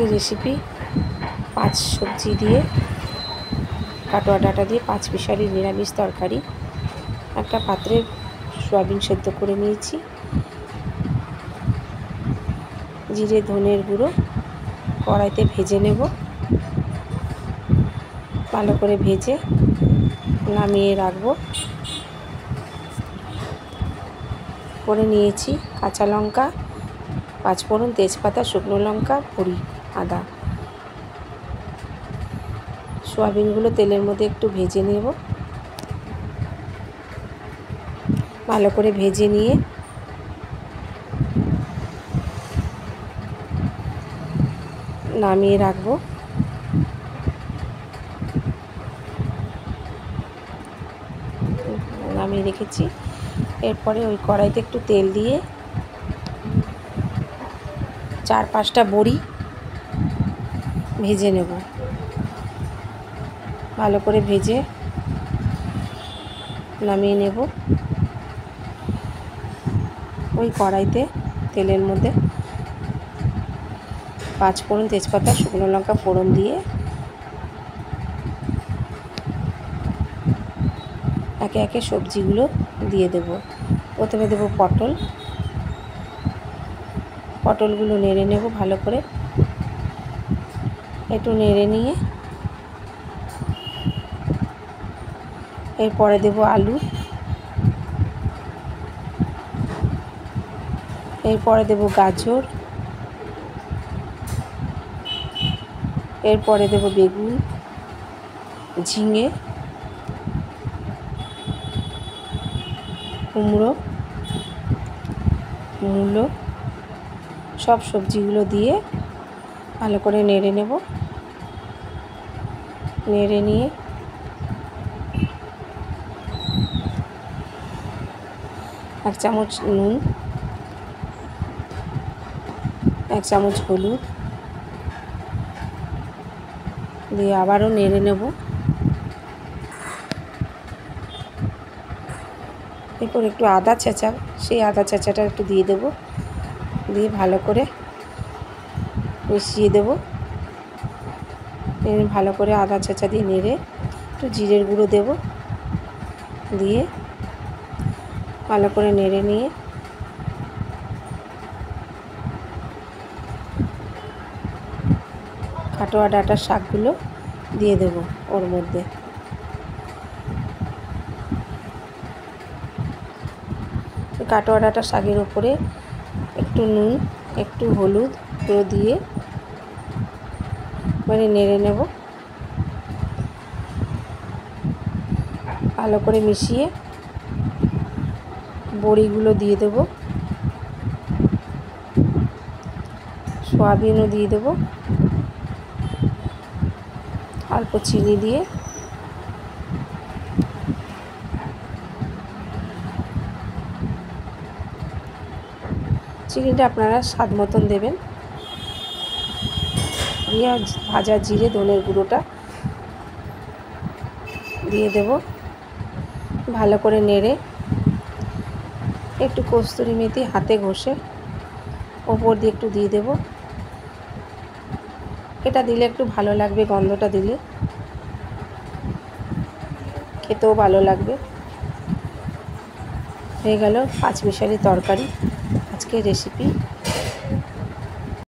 আজকের রেসিপি 5 সবজি দিয়ে কাটোয়া ডাঁটা দিয়ে 5 পিসারি নিরামিষ তরকারি। একটা পাত্রে সয়াবিন সেদ্ধ করে নিয়েছি, জিরে ধনের গুঁড়ো কড়াইতে ভেজে নেব। ভালো করে ভেজে নামিয়ে রাখবো। করে নিয়েছি কাঁচা লঙ্কা, 5 ফোড়ন, তেজপাতা, শুকনো লঙ্কা, বড়ি, আদা। সয়াবিনগুলো তেলের মধ্যে একটু ভেজে নেব। ভালো করে ভেজে নিয়ে নামিয়ে রাখবো। নামিয়ে রেখেছি। এরপরে ওই কড়াইতে একটু তেল দিয়ে 4-5টা বড়ি ভেজে নেব। ভালো করে ভেজে নামিয়ে নেব। ওই কড়াইতে তেলের মধ্যে 5 ফোড়ন, তেজপাতা, শুকনো লঙ্কা ফোড়ন দিয়ে একে একে সবজিগুলো দিয়ে দেব। প্রথমে দেব পটলগুলো নেড়ে নেব ভালো করে। একটু নেড়ে নিয়ে এরপরে দেব আলু, এরপরে দেব গাজর, এরপরে দেব বেগুন, ঝিঙে, কুমড়ো, মূলো, সব সবজিগুলো দিয়ে ভালো করে নেড়ে নেব। নেড়ে নিয়ে এক চামচ নুন, 1 চামচ হলুদ দিয়ে আবারও নেড়ে নেব। এরপর একটু আদা ছেঁচা, সেই আদা ছেঁচাটা একটু দিয়ে দেব। দিয়ে ভালো করে মিশিয়ে দেব। ভালো করে আদা ছেঁচা দিয়ে নেড়ে একটু জিরের গুঁড়ো দেব। দিয়ে ভালো করে নেড়ে নিয়ে কাটোয়া ডাঁটার শাকগুলো দিয়ে দেব ওর মধ্যে। কাটোয়া ডাঁটার শাকের উপরে একটু নুন, একটু হলুদ গুঁড়ো দিয়ে মানে নেড়ে নেব। ভালো করে মিশিয়ে বড়িগুলো দিয়ে দেব, সয়াবিনও দিয়ে দেব, অল্প চিনি দিয়ে চিনিটা আপনারা স্বাদ মতন দেবেন। দিয়ে ভাজা জিরে ধনের গুঁড়োটা দিয়ে দেব। ভালো করে নেড়ে একটু কস্তুরি মেথি হাতে ঘষে ওপর দিয়ে একটু দিয়ে দেব। এটা দিলে একটু ভালো লাগবে, গন্ধটা দিলে খেতেও ভালো লাগবে। হয়ে গেল 5 মিশালি তরকারি আজকের রেসিপি।